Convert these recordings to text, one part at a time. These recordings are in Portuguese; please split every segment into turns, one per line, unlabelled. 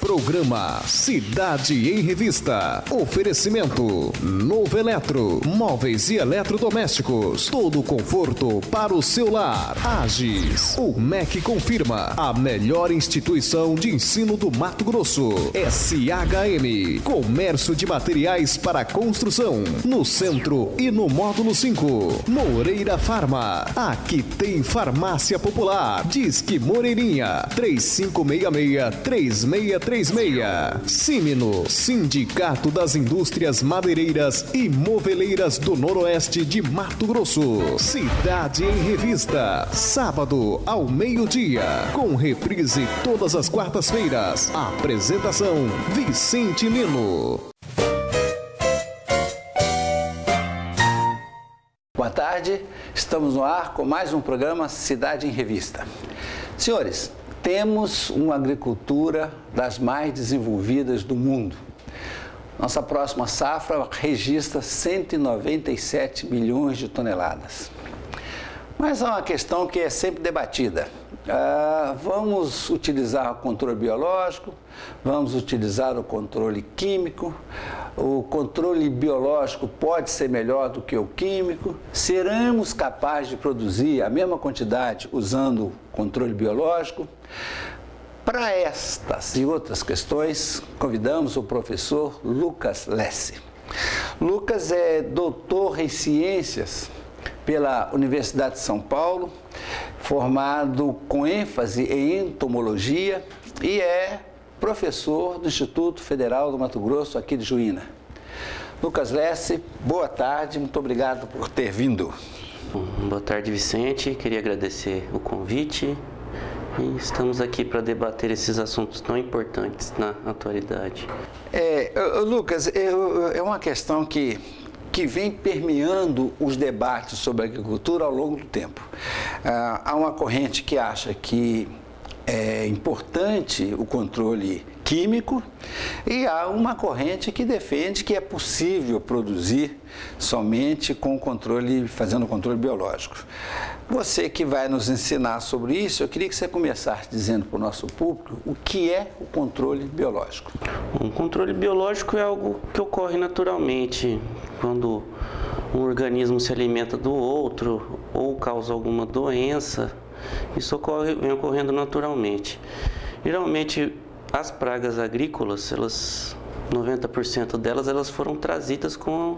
Programa Cidade em Revista. Oferecimento Novo Eletro, móveis e eletrodomésticos. Todo conforto para o seu lar. Agis. O MEC confirma a melhor instituição de ensino do Mato Grosso. SHM. Comércio de materiais para construção. No centro e no módulo 5. Moreira Farma. Aqui tem farmácia popular. Disque Moreirinha. 3566-3636. Símino, Sindicato das Indústrias Madeireiras e Moveleiras do Noroeste de Mato Grosso. Cidade em Revista, sábado ao meio-dia, com reprise todas as quartas-feiras. Apresentação, Vicente Lino.
Boa tarde, estamos no ar com mais um programa Cidade em Revista. Senhores, temos uma agricultura das mais desenvolvidas do mundo. Nossa próxima safra registra 197 milhões de toneladas. Mas há uma questão que é sempre debatida. Vamos utilizar o controle biológico, vamos utilizar o controle químico, o controle biológico pode ser melhor do que o químico, seremos capazes de produzir a mesma quantidade usando o controle biológico? Para estas e outras questões, convidamos o professor Lucas Lessi. Lucas é doutor em ciências pela Universidade de São Paulo, formado com ênfase em entomologia e é professor do Instituto Federal do Mato Grosso, aqui de Juína. Lucas Lessi, boa tarde, muito obrigado por ter vindo.
Boa tarde, Vicente, queria agradecer o convite e estamos aqui para debater esses assuntos tão importantes na atualidade.
Lucas, é uma questão que vem permeando os debates sobre a agricultura ao longo do tempo. Há uma corrente que acha que é importante o controle químico e há uma corrente que defende que é possível produzir somente com fazendo controle biológico. Você que vai nos ensinar sobre isso, eu queria que você começasse dizendo para o nosso público o que é o controle biológico.
O controle biológico é algo que ocorre naturalmente quando um organismo se alimenta do outro ou causa alguma doença. Isso vem ocorrendo naturalmente. Geralmente, as pragas agrícolas, 90% delas, elas foram trazidas com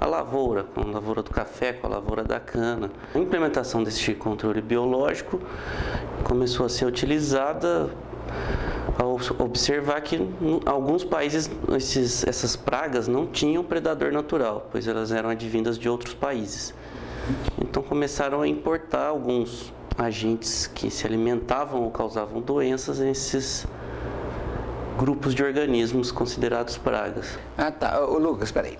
a lavoura do café, com a lavoura da cana. A implementação desse controle biológico começou a ser utilizada ao observar que em alguns países essas pragas não tinham predador natural, pois elas eram advindas de outros países. Então começaram a importar alguns agentes que se alimentavam ou causavam doenças nesses grupos de organismos considerados pragas.
Tá. Lucas, espera aí.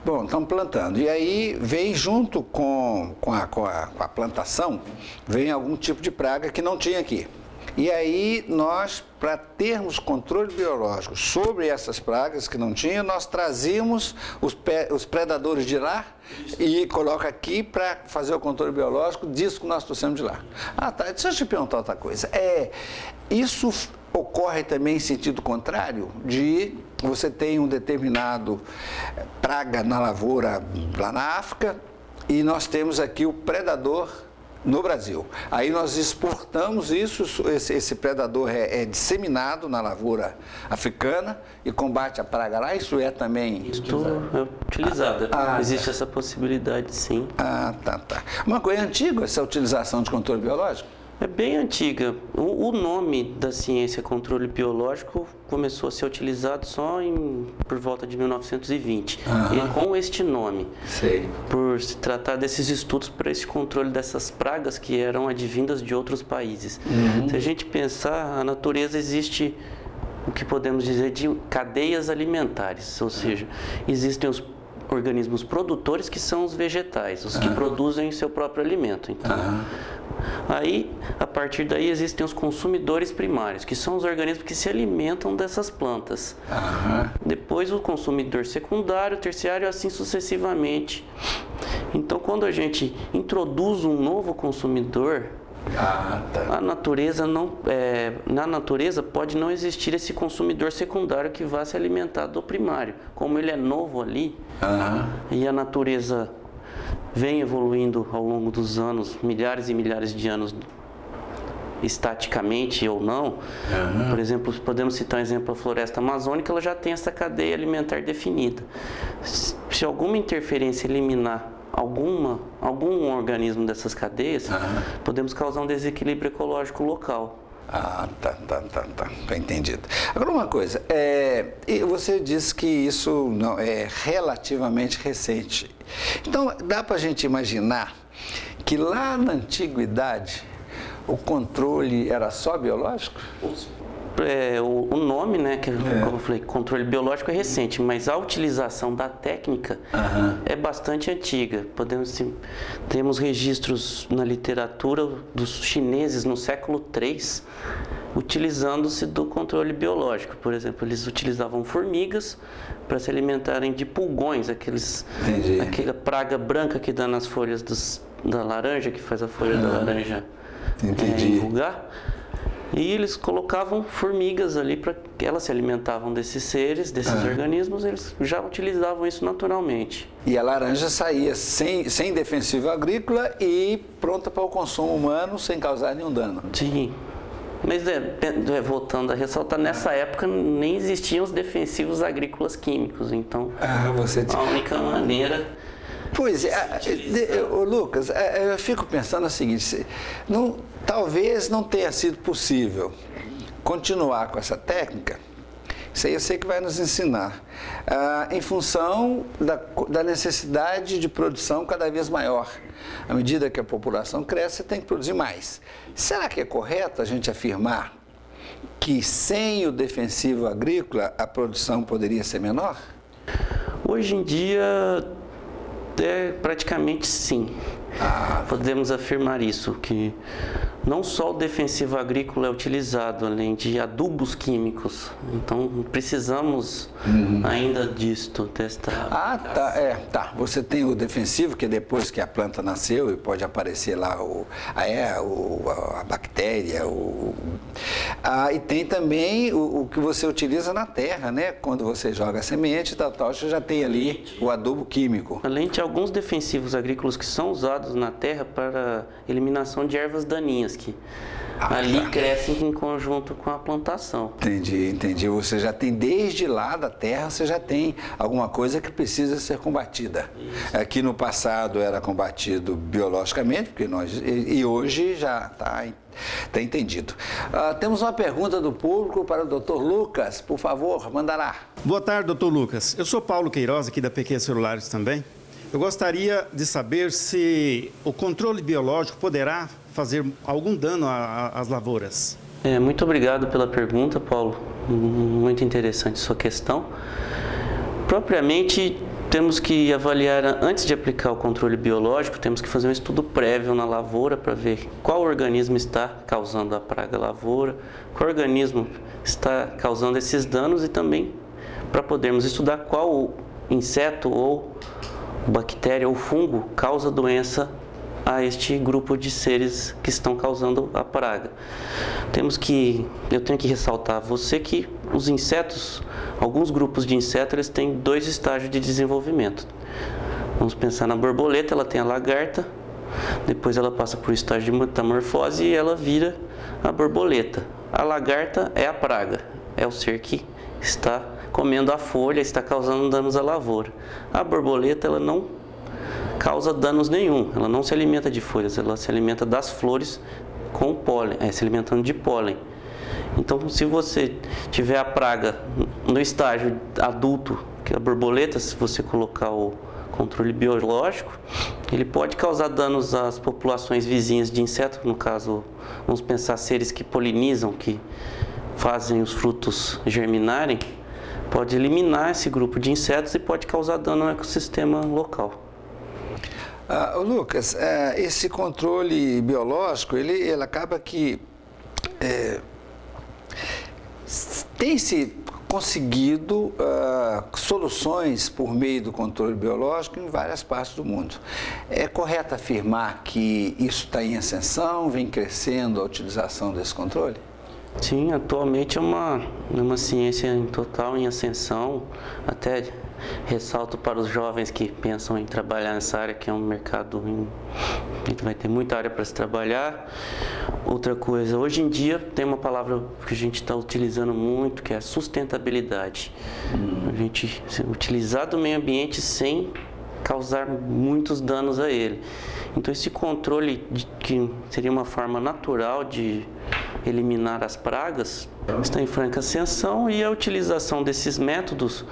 Bom, estamos plantando. E aí vem junto com a plantação, vem algum tipo de praga que não tinha aqui. E aí nós, para termos controle biológico sobre essas pragas que não tinha, nós trazíamos os predadores de lá e coloca aqui para fazer o controle biológico disso que nós trouxemos de lá. Tá. Deixa eu te perguntar outra coisa. Isso ocorre também em sentido contrário, de você tem um determinado praga na lavoura lá na África e nós temos aqui o predador no Brasil. Aí nós exportamos esse predador é disseminado na lavoura africana e combate a praga lá, isso é também...
Isso é utilizado, existe essa possibilidade sim.
Tá. Uma coisa antiga essa utilização de controle biológico?
É bem antiga. O nome da ciência controle biológico começou a ser utilizado só por volta de 1920. E com este nome.
Sei.
Por se tratar desses estudos para esse controle dessas pragas que eram advindas de outros países. Se a gente pensar, a natureza existe o que podemos dizer de cadeias alimentares. Ou seja, existem os organismos produtores que são os vegetais, os que produzem seu próprio alimento. Então, aí, a partir daí, existem os consumidores primários, que são os organismos que se alimentam dessas plantas. Depois, o consumidor secundário, terciário, assim sucessivamente. Então, quando a gente introduz um novo consumidor A natureza na natureza pode não existir esse consumidor secundário que vá se alimentar do primário. Como ele é novo ali, e a natureza vem evoluindo ao longo dos anos, milhares e milhares de anos, estaticamente ou não. Por exemplo, podemos citar um exemplo, a floresta amazônica, ela já tem essa cadeia alimentar definida. Se alguma interferência eliminar algum organismo dessas cadeias, podemos causar um desequilíbrio ecológico local.
Tá entendido. Agora uma coisa, você disse que isso não é relativamente recente. Então, dá para a gente imaginar que lá na antiguidade o controle era só biológico?
O nome, né, como eu falei, controle biológico é recente, mas a utilização da técnica é bastante antiga. Temos registros na literatura dos chineses no século III, utilizando-se do controle biológico. Por exemplo, eles utilizavam formigas para se alimentarem de pulgões, aquela praga branca que dá nas folhas da laranja, que faz a folha da laranja enrugar. E eles colocavam formigas ali para que elas se alimentavam desses seres, desses organismos, eles já utilizavam isso naturalmente.
E a laranja saía sem defensivo agrícola e pronta para o consumo humano sem causar nenhum dano.
Sim. Mas voltando a ressaltar, nessa época nem existiam os defensivos agrícolas químicos, então a única maneira...
Pois é, Lucas, eu fico pensando o seguinte, talvez não tenha sido possível continuar com essa técnica, isso aí eu sei que vai nos ensinar, em função da necessidade de produção cada vez maior. À medida que a população cresce, você tem que produzir mais. Será que é correto a gente afirmar que sem o defensivo agrícola a produção poderia ser menor?
Hoje em dia... praticamente sim. Podemos afirmar isso, que não só o defensivo agrícola é utilizado, além de adubos químicos. Então, precisamos ainda disto, desta...
Você tem o defensivo, que é depois que a planta nasceu e pode aparecer lá a bactéria. E tem também o que você utiliza na terra, né? Quando você joga a semente, você já tem ali o adubo químico.
Além de alguns defensivos agrícolas que são usados na terra para eliminação de ervas daninhas, que ali crescem em conjunto com a plantação.
Entendi. Você já tem, desde lá da terra, você já tem alguma coisa que precisa ser combatida. Aqui no passado era combatido biologicamente, e hoje já está entendido. Temos uma pergunta do público para o Dr. Lucas, por favor, mandará.
Boa tarde, Dr. Lucas. Eu sou Paulo Queiroz, aqui da PQ Celulares também. Eu gostaria de saber se o controle biológico poderá fazer algum dano às lavouras.
Muito obrigado pela pergunta, Paulo. Muito interessante sua questão. Propriamente, temos que avaliar, antes de aplicar o controle biológico, temos que fazer um estudo prévio na lavoura para ver qual organismo está causando a praga lavoura, qual organismo está causando esses danos e também para podermos estudar qual inseto ou bactéria ou fungo causa doença a este grupo de seres que estão causando a praga. Eu tenho que ressaltar a você que os insetos, alguns grupos de insetos, eles têm 2 estágios de desenvolvimento. Vamos pensar na borboleta, ela tem a lagarta, depois ela passa por um estágio de metamorfose e ela vira a borboleta. A lagarta é a praga, é o ser que está comendo a folha, está causando danos à lavoura. A borboleta, ela não causa danos nenhum, ela não se alimenta de folhas, ela se alimenta das flores com pólen, se alimentando de pólen. Então, se você tiver a praga no estágio adulto, que é a borboleta, se você colocar o controle biológico, ele pode causar danos às populações vizinhas de insetos, no caso, vamos pensar seres que polinizam, que fazem os frutos germinarem, pode eliminar esse grupo de insetos e pode causar dano ao ecossistema local.
Lucas, esse controle biológico, ele acaba que tem-se conseguido soluções por meio do controle biológico em várias partes do mundo. É correto afirmar que isso está em ascensão, vem crescendo a utilização desse controle?
Sim, atualmente é uma ciência em ascensão. Até ressalto para os jovens que pensam em trabalhar nessa área, que é um mercado que vai ter muita área para se trabalhar. Outra coisa, hoje em dia tem uma palavra que a gente está utilizando muito, que é a sustentabilidade. A gente utilizar do meio ambiente sem causar muitos danos a ele. Então esse controle, que seria uma forma natural de eliminar as pragas, está em franca ascensão, e a utilização desses métodos,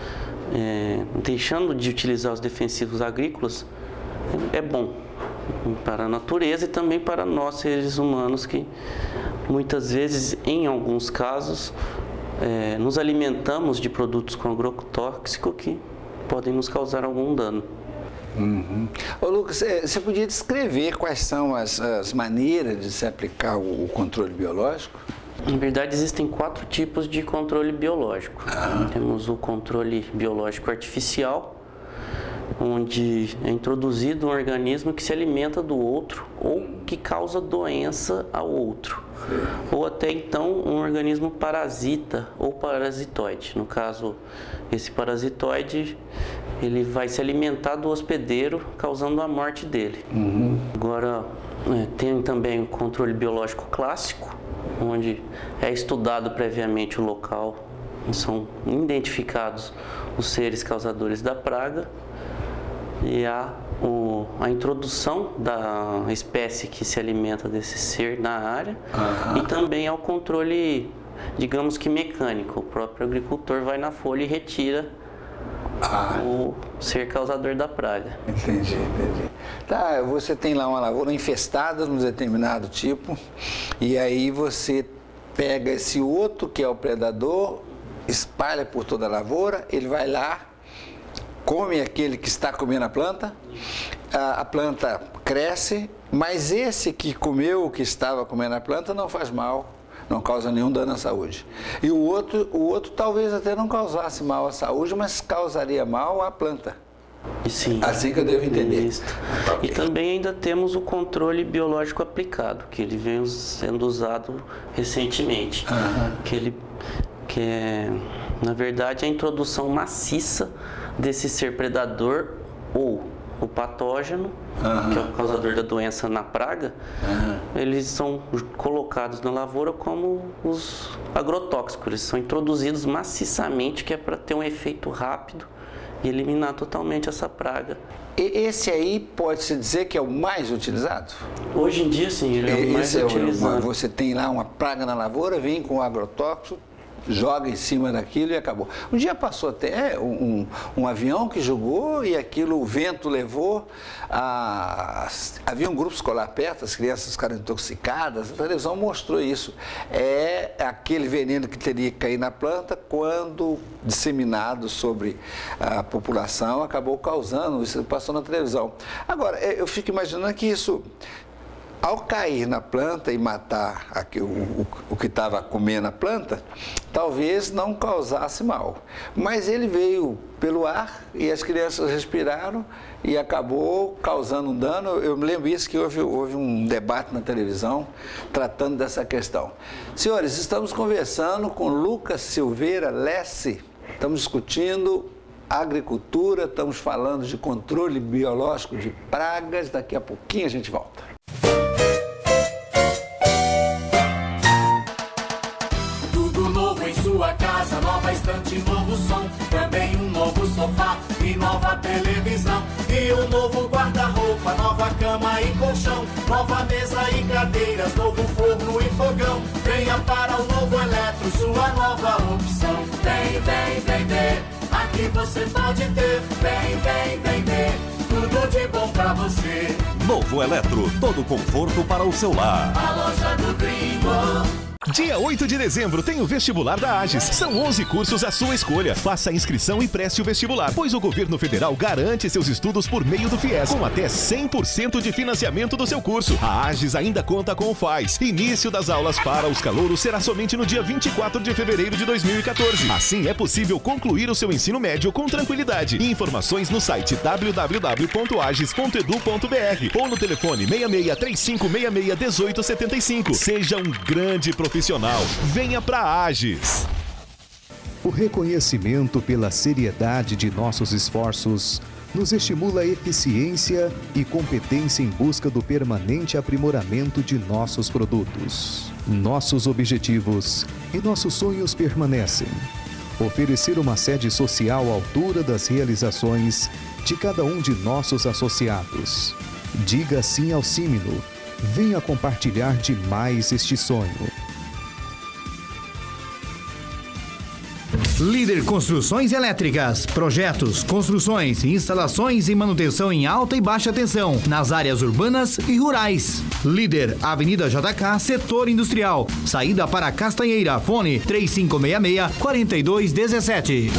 deixando de utilizar os defensivos agrícolas, é bom para a natureza e também para nós, seres humanos, que muitas vezes, em alguns casos, nos alimentamos de produtos com agrotóxico que podem nos causar algum dano.
Uhum. Ô Lucas, você podia descrever quais são as maneiras de se aplicar o controle biológico?
Na verdade, existem 4 tipos de controle biológico. Temos o controle biológico artificial, onde é introduzido um organismo que se alimenta do outro ou que causa doença ao outro. Ou até então um organismo parasita ou parasitoide. No caso, esse parasitoide, ele vai se alimentar do hospedeiro, causando a morte dele. Agora, tem também o controle biológico clássico, onde é estudado previamente o local, são identificados os seres causadores da praga, e há a introdução da espécie que se alimenta desse ser na área, e também há o controle, digamos que mecânico. O próprio agricultor vai na folha e retira o ser causador da praga.
Entendi. Tá, você tem lá uma lavoura infestada de um determinado tipo, e aí você pega esse outro que é o predador, espalha por toda a lavoura, ele vai lá, come aquele que está comendo a planta cresce, mas esse que comeu, que estava comendo a planta, não faz mal, não causa nenhum dano à saúde. E o outro talvez até não causasse mal à saúde, mas causaria mal à planta.
Sim,
assim que eu devo entender.
Isso. E também ainda temos o controle biológico aplicado, que ele vem sendo usado recentemente, que é, na verdade, a introdução maciça desse ser predador ou o patógeno, que é o causador da doença na praga. Eles são colocados na lavoura como os agrotóxicos. Eles são introduzidos maciçamente, que é para ter um efeito rápido e eliminar totalmente essa praga.
E esse aí pode-se dizer que é o mais utilizado?
Hoje em dia, sim, ele é o mais utilizado.
Você tem lá uma praga na lavoura, vem com o agrotóxico, joga em cima daquilo e acabou. Um dia passou até um avião que jogou e aquilo, o vento levou. Havia um grupo escolar perto, as crianças ficaram intoxicadas, a televisão mostrou isso. É aquele veneno que teria que cair na planta, quando disseminado sobre a população, acabou causando, isso passou na televisão. Agora, eu fico imaginando que isso, ao cair na planta e matar o que estava comendo a planta, talvez não causasse mal. Mas ele veio pelo ar e as crianças respiraram e acabou causando um dano. Eu me lembro isso, que houve um debate na televisão tratando dessa questão. Senhores, estamos conversando com Lucas Silveira Lesse. Estamos discutindo agricultura, estamos falando de controle biológico de pragas. Daqui a pouquinho a gente volta.
Sua casa, nova estante, novo som, também um novo sofá e nova televisão, e um novo guarda-roupa, nova cama e colchão, nova mesa e cadeiras, novo forno e fogão. Venha para o Novo Eletro, sua nova opção. Vem ver, aqui você pode ter. Vem ver, tudo de bom pra você.
Novo Eletro, todo conforto para o seu lar.
A loja do Gringo.
Dia 8 de dezembro tem o vestibular da AGES. São 11 cursos à sua escolha. Faça a inscrição e preste o vestibular, pois o governo federal garante seus estudos por meio do FIES, com até 100% de financiamento do seu curso. A AGES ainda conta com o FAES. Início das aulas para os calouros será somente no dia 24 de fevereiro de 2014. Assim é possível concluir o seu ensino médio com tranquilidade. Informações no site www.ages.edu.br ou no telefone 6635661875. Seja um grande profissional. Venha para a AGES.
O reconhecimento pela seriedade de nossos esforços nos estimula a eficiência e competência em busca do permanente aprimoramento de nossos produtos. Nossos objetivos e nossos sonhos permanecem. Oferecer uma sede social à altura das realizações de cada um de nossos associados. Diga sim ao Símino. Venha compartilhar de mais este sonho.
Líder Construções Elétricas, projetos, construções, instalações e manutenção em alta e baixa tensão, nas áreas urbanas e rurais. Líder, Avenida JK, Setor Industrial, saída para Castanheira, fone 3566-4217.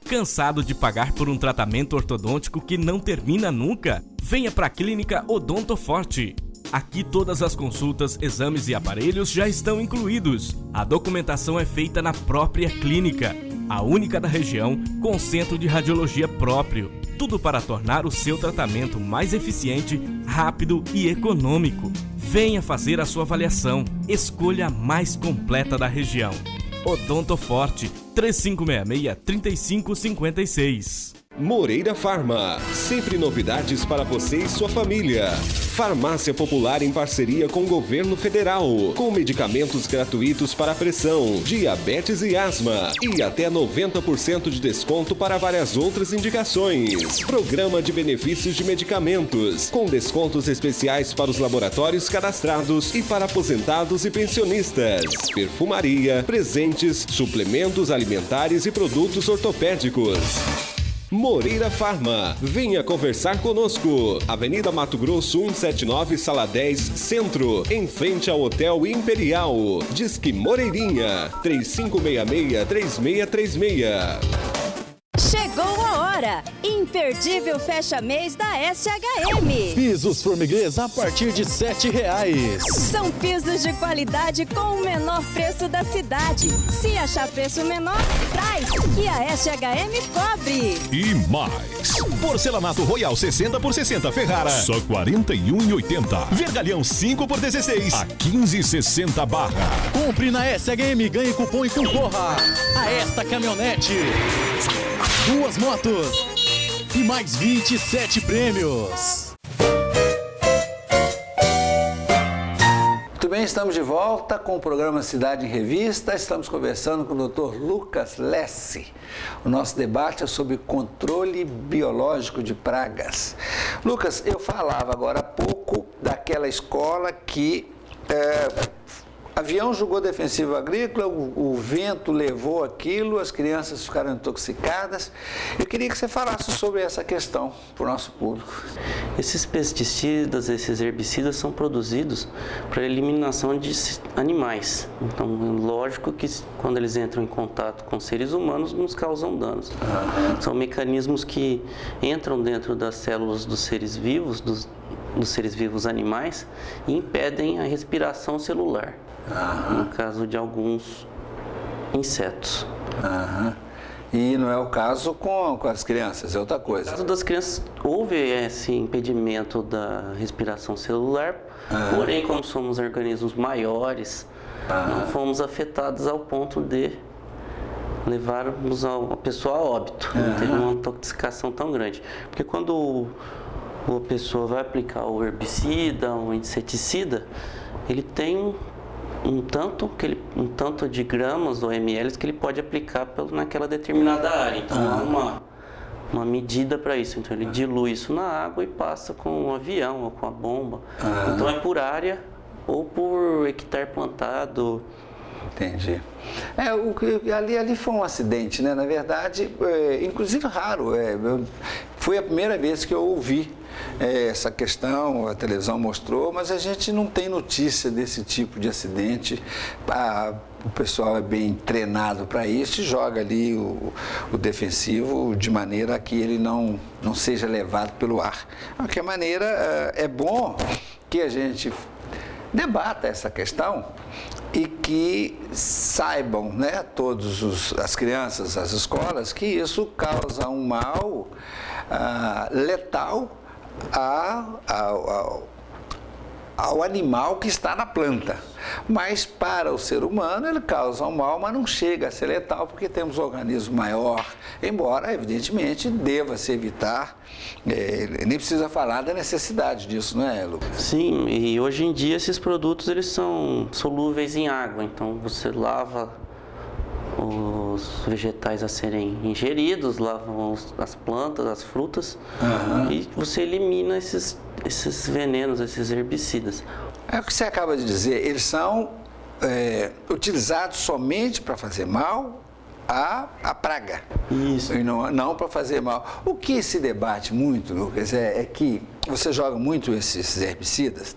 Cansado de pagar por um tratamento ortodôntico que não termina nunca? Venha para a Clínica Odonto Forte. Aqui todas as consultas, exames e aparelhos já estão incluídos. A documentação é feita na própria clínica, a única da região com centro de radiologia próprio. Tudo para tornar o seu tratamento mais eficiente, rápido e econômico. Venha fazer a sua avaliação. Escolha a mais completa da região. Odonto Forte, 3566-3556.
Moreira Farma, sempre novidades para você e sua família. Farmácia popular em parceria com o governo federal, com medicamentos gratuitos para pressão, diabetes e asma e até 90% de desconto para várias outras indicações. Programa de benefícios de medicamentos, com descontos especiais para os laboratórios cadastrados e para aposentados e pensionistas. Perfumaria, presentes, suplementos alimentares e produtos ortopédicos. Moreira Farma, venha conversar conosco. Avenida Mato Grosso 179, Sala 10, Centro, em frente ao Hotel Imperial. Disque Moreirinha, 3566-3636.
Chegou a hora! Imperdível fecha-mês da SHM.
Pisos Formiguês a partir de R$ 7,00.
São pisos de qualidade com o menor preço da cidade. Se achar preço menor, traz, que a SHM cobre.
E mais. Porcelanato Royal 60 por 60 Ferrara, só R$ 41,80. Vergalhão 5 por 16, a 15,60 barra.
Compre na SHM, ganhe cupom e concorra a esta caminhonete. 2 motos e mais 27 prêmios.
Muito bem, estamos de volta com o programa Cidade em Revista. Estamos conversando com o Dr. Lucas Lessi. O nosso debate é sobre controle biológico de pragas. Lucas, eu falava agora há pouco daquela escola que avião jogou defensivo agrícola, o vento levou aquilo, as crianças ficaram intoxicadas. Eu queria que você falasse sobre essa questão para o nosso público.
Esses pesticidas, esses herbicidas são produzidos para eliminação de animais. Então, lógico que quando eles entram em contato com seres humanos, nos causam danos. São mecanismos que entram dentro das células dos seres vivos, dos seres vivos animais, e impedem a respiração celular. No caso de alguns insetos.
E não é o caso com as crianças, é outra coisa.
No caso das crianças, houve esse impedimento da respiração celular, porém, como somos organismos maiores, não fomos afetados ao ponto de levarmos a pessoa a óbito. Não teve uma intoxicação tão grande. Porque quando a pessoa vai aplicar o herbicida, o inseticida, ele tem um tanto de gramas ou ml que ele pode aplicar naquela determinada área. Então há uma medida para isso. Então ele dilui isso na água e passa com um avião ou com a bomba. Então é por área ou por hectare plantado.
Entendi. Ali foi um acidente, né? Na verdade, inclusive raro. Foi a primeira vez que eu ouvi essa questão, a televisão mostrou, mas a gente não tem notícia desse tipo de acidente. O pessoal é bem treinado para isso e joga ali o defensivo de maneira que ele não seja levado pelo ar. De qualquer maneira, é bom que a gente debata essa questão e que saibam, né, todas as crianças, as escolas, que isso causa um mal letal ao animal que está na planta. Mas para o ser humano ele causa um mal, mas não chega a ser letal porque temos um organismo maior, embora evidentemente deva se evitar, nem precisa falar da necessidade disso, não é, Lucas?
Sim, e hoje em dia esses produtos eles são solúveis em água, então você lava os vegetais a serem ingeridos, lavam as plantas, as frutas, e você elimina esses venenos, esses herbicidas.
É o que você acaba de dizer, eles são utilizados somente para fazer mal à praga.
Isso.
E não para fazer mal. O que se debate muito, Lucas, é que você joga muito esses herbicidas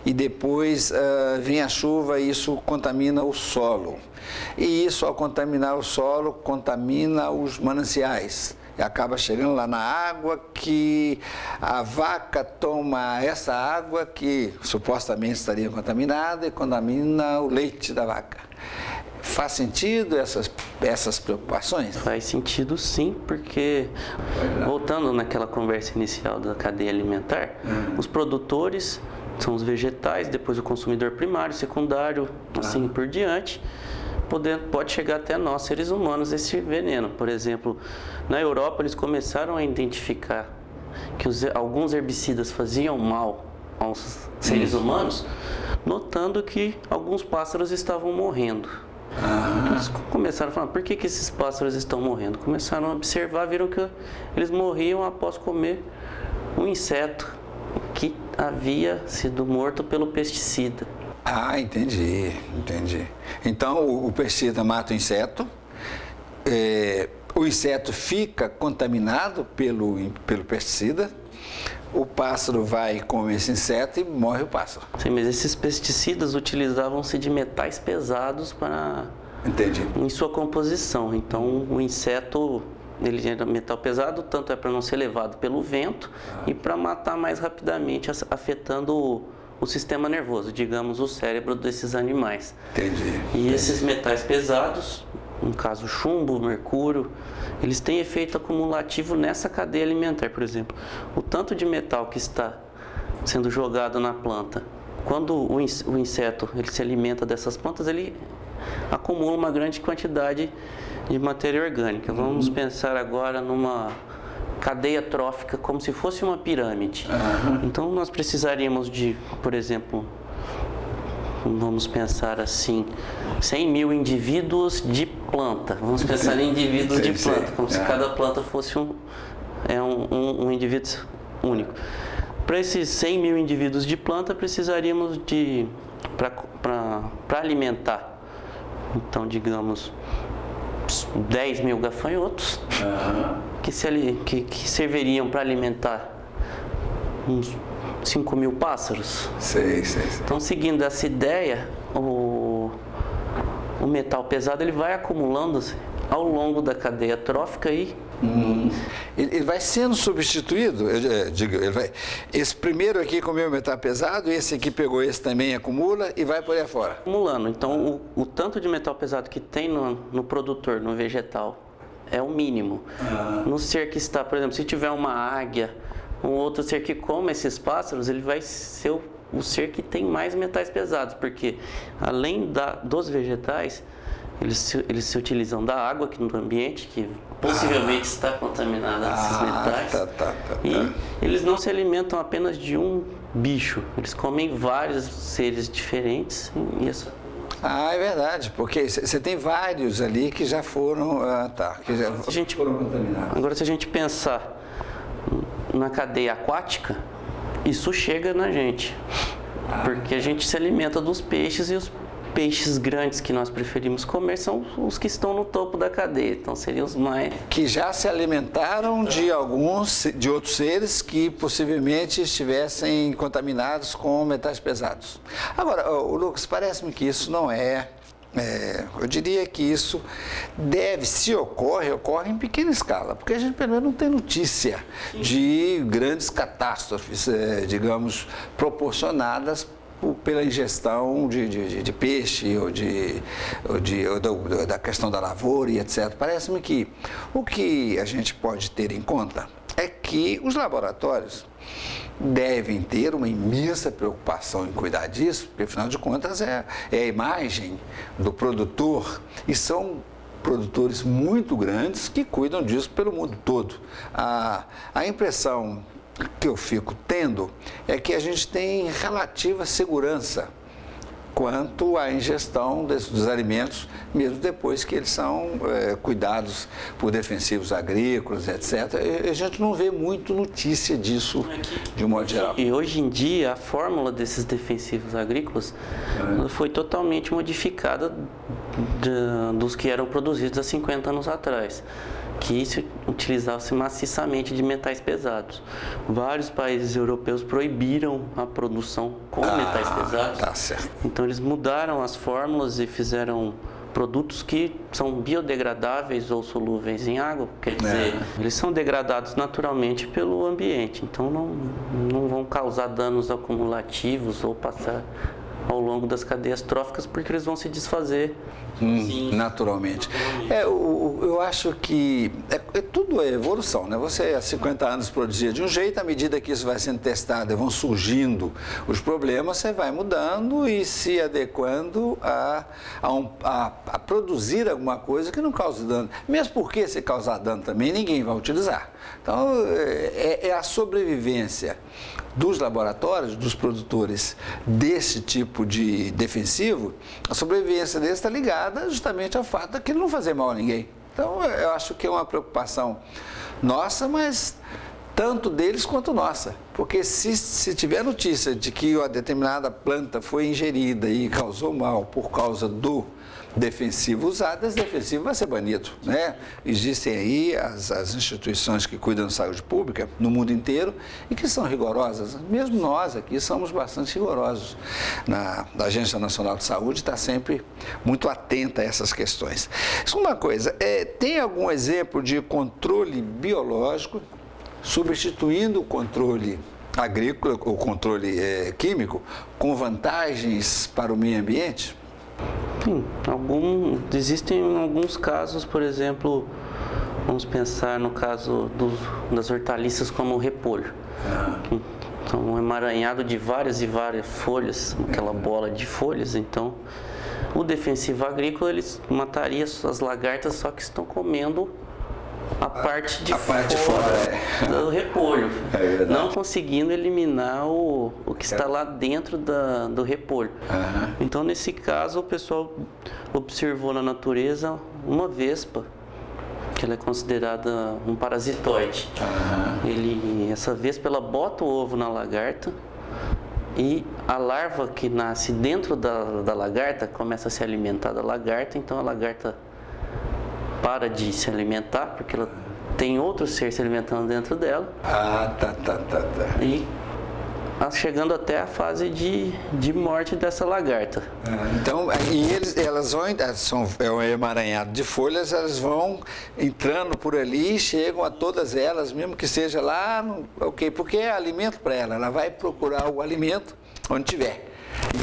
e depois vem a chuva e isso contamina o solo. E isso, ao contaminar o solo, contamina os mananciais. E acaba chegando lá na água, que a vaca toma essa água que supostamente estaria contaminada e contamina o leite da vaca. Faz sentido essas preocupações?
Faz sentido sim, porque, voltando naquela conversa inicial da cadeia alimentar, os produtores são os vegetais, depois o consumidor primário, secundário, assim por diante. Pode chegar até nós, seres humanos, esse veneno. Por exemplo, na Europa eles começaram a identificar que alguns herbicidas faziam mal aos seres humanos, notando que alguns pássaros estavam morrendo. Eles começaram a falar, por que esses pássaros estão morrendo? Começaram a observar, viram que eles morriam após comer um inseto que havia sido morto pelo pesticida.
Entendi. Então, o pesticida mata o inseto, o inseto fica contaminado pelo pesticida, o pássaro vai comer esse inseto e morre o pássaro.
Sim, mas esses pesticidas utilizavam-se de metais pesados em sua composição. Então, o inseto, ele era metal pesado, tanto é para não ser levado pelo vento e para matar mais rapidamente, afetando o sistema nervoso, digamos, o cérebro desses animais. E esses metais pesados, no caso chumbo, mercúrio, eles têm efeito acumulativo nessa cadeia alimentar. Por exemplo, o tanto de metal que está sendo jogado na planta, quando o inseto ele se alimenta dessas plantas, ele acumula uma grande quantidade de matéria orgânica. Vamos pensar agora numa cadeia trófica, como se fosse uma pirâmide. Então, nós precisaríamos de, por exemplo, vamos pensar assim, 100 mil indivíduos de planta. Vamos pensar em indivíduos de planta, como se cada planta fosse um indivíduo único. Para esses 100 mil indivíduos de planta, precisaríamos para alimentar, então, digamos, 10 mil gafanhotos, que serviriam para alimentar uns 5 mil pássaros.
Sei.
Então, seguindo essa ideia, o metal pesado ele vai acumulando-se ao longo da cadeia trófica e
ele vai sendo substituído, esse primeiro aqui comeu metal pesado, esse aqui pegou esse também, acumula e vai por aí afora.
Acumulando, então o tanto de metal pesado que tem no produtor, no vegetal, é o mínimo. No ser que está, por exemplo, se tiver uma águia, um outro ser que come esses pássaros, ele vai ser o ser que tem mais metais pesados, porque além dos vegetais, eles se utilizam da água aqui no ambiente, que possivelmente está contaminada desses metais. E eles não se alimentam apenas de um bicho, eles comem vários seres diferentes.
É verdade, porque você tem vários ali que já foram, foram contaminados.
Agora, se a gente pensar na cadeia aquática, isso chega na gente, porque a gente se alimenta dos peixes e peixes grandes que nós preferimos comer são os que estão no topo da cadeia, então seriam os mais...
Que já se alimentaram de outros seres que possivelmente estivessem contaminados com metais pesados. Agora, Lucas, parece-me que isso não eu diria que isso se ocorre em pequena escala, porque a gente pelo menos não tem notícia de grandes catástrofes, digamos, proporcionadas pela ingestão de peixe ou da questão da lavoura e etc. Parece-me que o que a gente pode ter em conta é que os laboratórios devem ter uma imensa preocupação em cuidar disso, porque afinal de contas é a imagem do produtor e são produtores muito grandes que cuidam disso pelo mundo todo. A impressão que eu fico tendo é que a gente tem relativa segurança quanto à ingestão dos alimentos, mesmo depois que eles são cuidados por defensivos agrícolas, etc. A gente não vê muito notícia disso de um modo geral.
E hoje em dia, a fórmula desses defensivos agrícolas foi totalmente modificada dos que eram produzidos há 50 anos atrás, que se utilizava-se maciçamente de metais pesados. Vários países europeus proibiram a produção com metais pesados.
Tá certo.
Então eles mudaram as fórmulas e fizeram produtos que são biodegradáveis ou solúveis em água, quer dizer, eles são degradados naturalmente pelo ambiente, então não vão causar danos acumulativos ou passar ao longo das cadeias tróficas, porque eles vão se desfazer
naturalmente. Eu acho que tudo é evolução, né? Você há 50 anos produzia de um jeito, à medida que isso vai sendo testado e vão surgindo os problemas, você vai mudando e se adequando a produzir alguma coisa que não cause dano. Mesmo porque se causar dano também, ninguém vai utilizar. Então, é a sobrevivência dos laboratórios, dos produtores desse tipo de defensivo, a sobrevivência deles está ligada justamente ao fato de que não fazer mal a ninguém. Então, eu acho que é uma preocupação nossa, mas tanto deles quanto nossa. Porque se tiver notícia de que uma determinada planta foi ingerida e causou mal por causa do defensivo usado, esse defensivo vai ser banido, né? Existem aí as instituições que cuidam da saúde pública no mundo inteiro e que são rigorosas. Mesmo nós aqui somos bastante rigorosos. A Agência Nacional de Saúde está sempre muito atenta a essas questões. Uma coisa, tem algum exemplo de controle biológico substituindo o controle agrícola, o controle químico, com vantagens para o meio ambiente?
Sim, existem alguns casos, por exemplo, vamos pensar no caso das hortaliças como o repolho. Então, um emaranhado de várias e várias folhas, aquela bola de folhas, então o defensivo agrícola ele mataria as lagartas, só que estão comendo a parte de fora do repolho, não conseguindo eliminar o que está lá dentro do repolho. Então, nesse caso, o pessoal observou na natureza uma vespa, que ela é considerada um parasitoide. Essa vespa, ela bota o ovo na lagarta e a larva que nasce dentro da lagarta começa a se alimentar da lagarta, então a lagarta para de se alimentar, porque ela tem outro ser se alimentando dentro dela. E chegando até a fase de morte dessa lagarta.
Então, elas vão, é um emaranhado de folhas, elas vão entrando por ali e chegam a todas elas, mesmo que seja lá, porque é alimento para ela vai procurar o alimento onde tiver.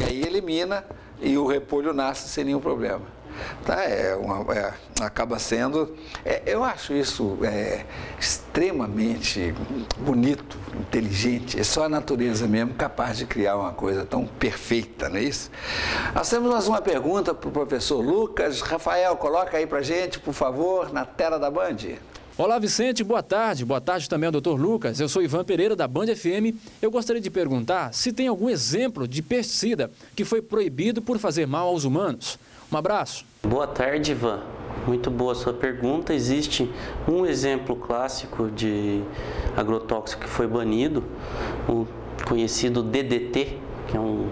E aí elimina e o repolho nasce sem nenhum problema. Acaba sendo, eu acho isso extremamente bonito, inteligente, é só a natureza mesmo capaz de criar uma coisa tão perfeita, não é isso? Nós temos mais uma pergunta para o professor Lucas. Rafael, coloca aí para a gente, por favor, na tela da Band.
Olá, Vicente, boa tarde também ao Dr. Lucas. Eu sou Ivan Pereira, da Band FM. Eu gostaria de perguntar se tem algum exemplo de pesticida que foi proibido por fazer mal aos humanos. Um abraço.
Boa tarde, Ivan. Muito boa a sua pergunta. Existe um exemplo clássico de agrotóxico que foi banido, o conhecido DDT, que é um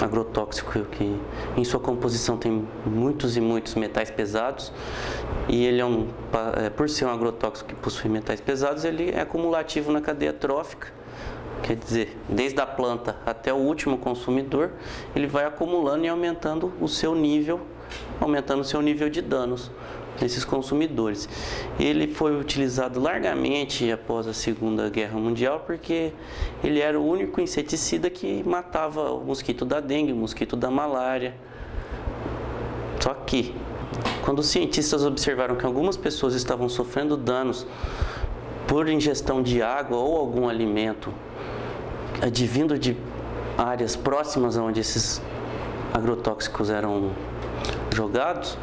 agrotóxico que em sua composição tem muitos e muitos metais pesados, e ele por ser um agrotóxico que possui metais pesados, ele é acumulativo na cadeia trófica. Quer dizer, desde a planta até o último consumidor, ele vai acumulando e aumentando o seu nível de danos nesses consumidores. Ele foi utilizado largamente após a Segunda Guerra Mundial porque ele era o único inseticida que matava o mosquito da dengue, o mosquito da malária. Só que, quando os cientistas observaram que algumas pessoas estavam sofrendo danos por ingestão de água ou algum alimento advindo de áreas próximas onde esses agrotóxicos eram jogados,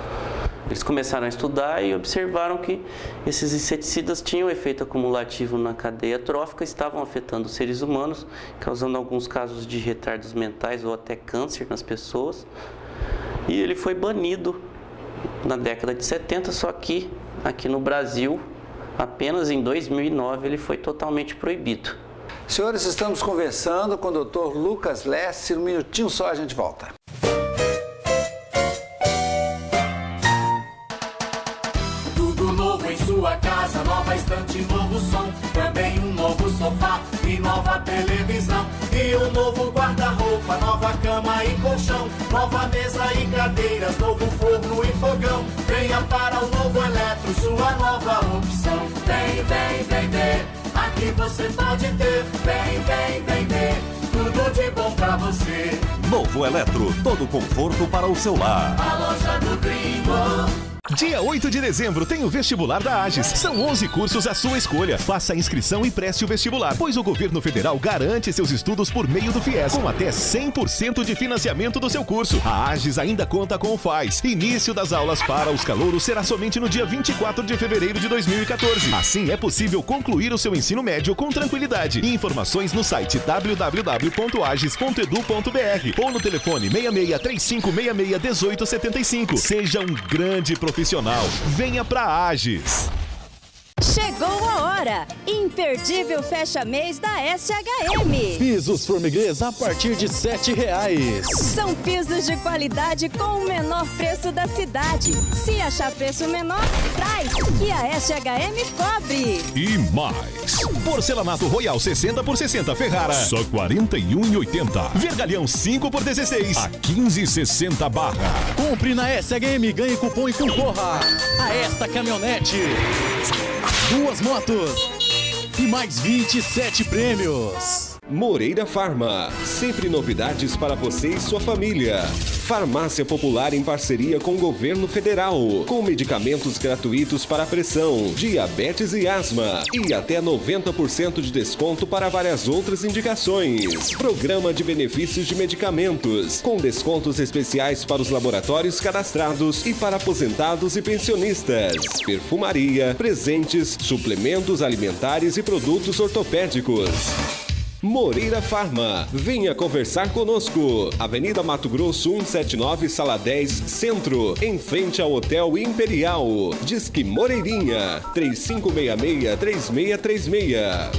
eles começaram a estudar e observaram que esses inseticidas tinham efeito acumulativo na cadeia trófica, estavam afetando os seres humanos, causando alguns casos de retardos mentais ou até câncer nas pessoas. E ele foi banido na década de 70, só que aqui no Brasil, apenas em 2009, ele foi totalmente proibido.
Senhores, estamos conversando com o Dr. Lucas Lesse. Um minutinho só, a gente volta.
Sua casa, nova estante, novo som, também um novo sofá e nova televisão, e um novo guarda-roupa, nova cama e colchão, nova mesa e cadeiras, novo forno e fogão. Venha para o Novo Eletro, sua nova opção. Vem, vem, vem ver, aqui você pode ter. Vem, vem, vem ver, tudo de bom pra você.
Novo Eletro, todo conforto para o seu lar.
A loja do Gringo.
Dia 8 de dezembro tem o vestibular da AGES. São 11 cursos à sua escolha. Faça a inscrição e preste o vestibular, pois o governo federal garante seus estudos por meio do FIES, com até 100% de financiamento do seu curso. A AGES ainda conta com o FAES. Início das aulas para os calouros será somente no dia 24 de fevereiro de 2014. Assim é possível concluir o seu ensino médio com tranquilidade. Informações no site www.ages.edu.br ou no telefone 6635661875. Seja um grande profissional. Venha pra AGES.
Chegou a hora! Imperdível fecha-mês da SHM.
Pisos Formiguês a partir de R$ 7,00.
São pisos de qualidade com o menor preço da cidade. Se achar preço menor, traz, que a SHM cobre.
E mais. Porcelanato Royal 60 por 60 Ferrara, só R$ 41,80. Vergalhão 5 por 16, a 15,60 barra.
Compre na SHM, ganhe cupom e concorra a esta caminhonete. 2 motos e mais 27 prêmios.
Moreira Farma, sempre novidades para você e sua família. Farmácia Popular em parceria com o Governo Federal, com medicamentos gratuitos para pressão, diabetes e asma, e até 90% de desconto para várias outras indicações. Programa de benefícios de medicamentos, com descontos especiais para os laboratórios cadastrados e para aposentados e pensionistas. Perfumaria, presentes, suplementos alimentares e produtos ortopédicos. Moreira Farma, venha conversar conosco. Avenida Mato Grosso 179, Sala 10, Centro, em frente ao Hotel Imperial. Disque Moreirinha, 3566-3636.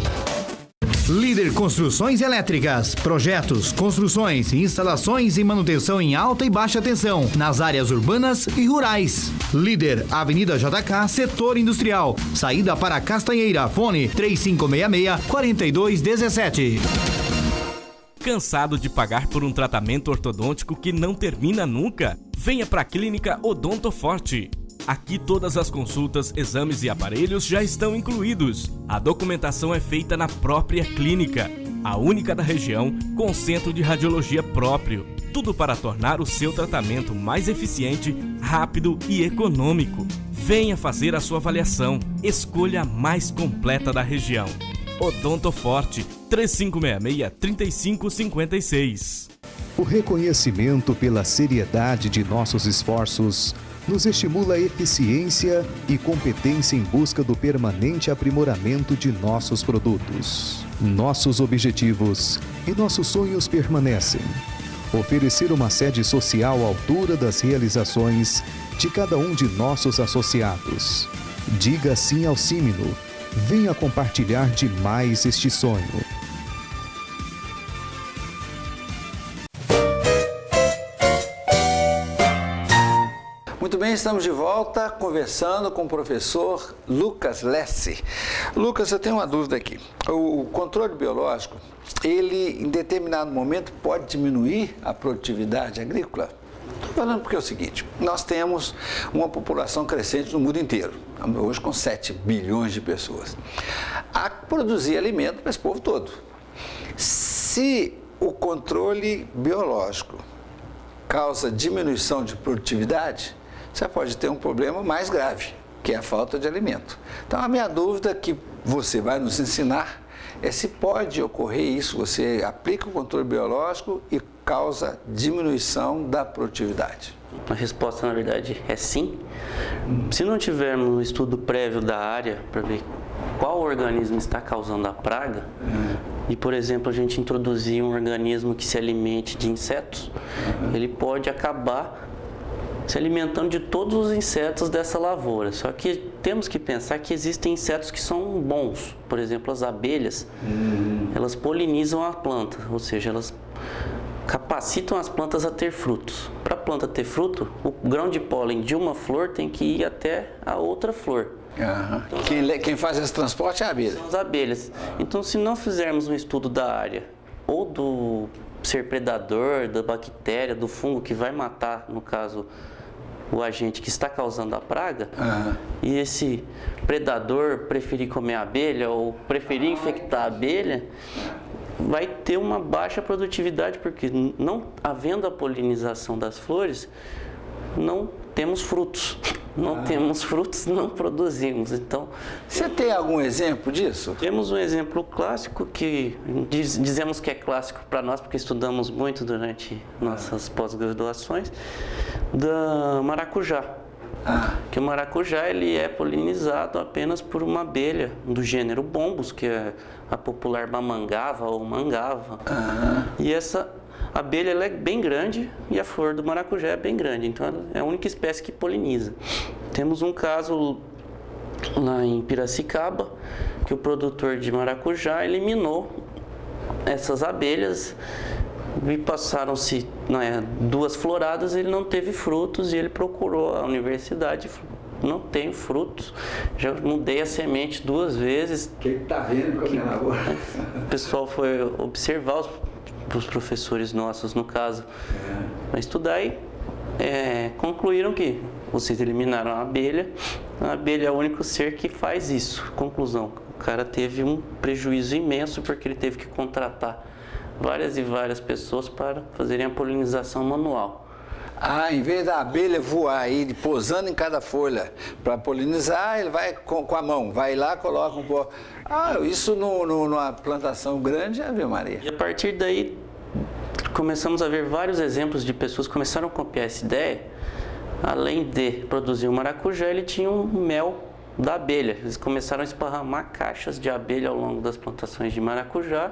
Líder Construções Elétricas, projetos, construções, instalações e manutenção em alta e baixa tensão, nas áreas urbanas e rurais. Líder, Avenida JK, Setor Industrial, saída para Castanheira, fone 3566-4217.
Cansado de pagar por um tratamento ortodôntico que não termina nunca? Venha para a Clínica Odonto Forte. Aqui todas as consultas, exames e aparelhos já estão incluídos. A documentação é feita na própria clínica, a única da região com centro de radiologia próprio. Tudo para tornar o seu tratamento mais eficiente, rápido e econômico. Venha fazer a sua avaliação. Escolha a mais completa da região. Odonto Forte, 3566-3556.
O reconhecimento pela seriedade de nossos esforços nos estimula a eficiência e competência em busca do permanente aprimoramento de nossos produtos. Nossos objetivos e nossos sonhos permanecem. Oferecer uma sede social à altura das realizações de cada um de nossos associados. Diga sim ao Símino. Venha compartilhar de mais este sonho.
estamos de volta conversando com o professor Lucas Lesse. Lucas, eu tenho uma dúvida aqui. O controle biológico, ele em determinado momento pode diminuir a produtividade agrícola? Estou falando porque é o seguinte, nós temos uma população crescente no mundo inteiro, hoje com 7 bilhões de pessoas. Há que produzir alimento para esse povo todo. Se o controle biológico causa diminuição de produtividade, você pode ter um problema mais grave, que é a falta de alimento. Então, a minha dúvida que você vai nos ensinar é se pode ocorrer isso, você aplica o controle biológico e causa diminuição da produtividade.
A resposta, na verdade, é sim. Se não tivermos um estudo prévio da área para ver qual organismo está causando a praga, e, por exemplo, a gente introduzir um organismo que se alimente de insetos, ele pode acabar se alimentando de todos os insetos dessa lavoura. Só que temos que pensar que existem insetos que são bons. Por exemplo, as abelhas, elas polinizam a planta, ou seja, elas capacitam as plantas a ter frutos. Para a planta ter fruto, o grão de pólen de uma flor tem que ir até a outra flor.
Então, quem faz esse transporte é a abelha.
São as abelhas. Então, se não fizermos um estudo da área, ou do ser predador, da bactéria, do fungo que vai matar, no caso, o agente que está causando a praga, e esse predador preferir comer a abelha ou preferir infectar a abelha, vai ter uma baixa produtividade, porque não havendo a polinização das flores, não temos frutos. Não temos frutos, não produzimos. Então,
você tem algum exemplo disso?
Temos um exemplo clássico que dizemos que é clássico para nós, porque estudamos muito durante nossas pós-graduações, da maracujá. Que o maracujá ele é polinizado apenas por uma abelha do gênero bombus, que é a popular mamangava ou mangava. E essa a abelha ela é bem grande e a flor do maracujá é bem grande, então ela é a única espécie que poliniza. Temos um caso lá em Piracicaba, que o produtor de maracujá eliminou essas abelhas e passaram-se 2 floradas, ele não teve frutos e ele procurou a universidade, não tem frutos, já mudei a semente 2 vezes.
O que está vendo com a minha lavoura?
O pessoal foi observar os professores nossos, no caso, para estudar e concluíram que vocês eliminaram a abelha é o único ser que faz isso. Conclusão, o cara teve um prejuízo imenso porque ele teve que contratar várias e várias pessoas para fazerem a polinização manual.
Em vez da abelha voar aí, pousando em cada folha para polinizar, ele vai com a mão, vai lá, coloca um pó. Isso numa plantação grande, Ave Maria.
E a partir daí, começamos a ver vários exemplos de pessoas que começaram a copiar essa ideia. Além de produzir o maracujá, ele tinha um mel da abelha. Eles começaram a esparramar caixas de abelha ao longo das plantações de maracujá.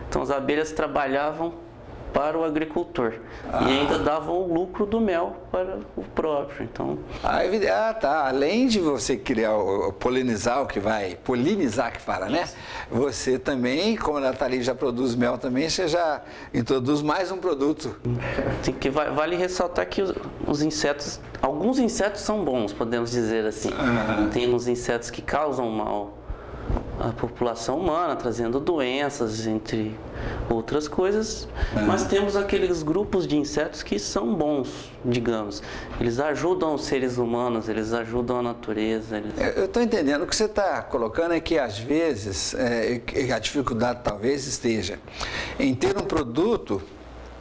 Então, as abelhas trabalhavam para o agricultor e ainda davam o lucro do mel para o próprio. Então,
além de você criar polinizar que fala, né? Você também, como a Nathalie já produz mel também, você já introduz mais um produto.
Vale ressaltar que alguns insetos são bons, podemos dizer assim. Tem uns insetos que causam mal à população humana, trazendo doenças, entre outras coisas, mas temos aqueles grupos de insetos que são bons, digamos. Eles ajudam os seres humanos, eles ajudam a natureza.
Eu estou entendendo. O que você está colocando é que, às vezes, a dificuldade talvez esteja em ter um produto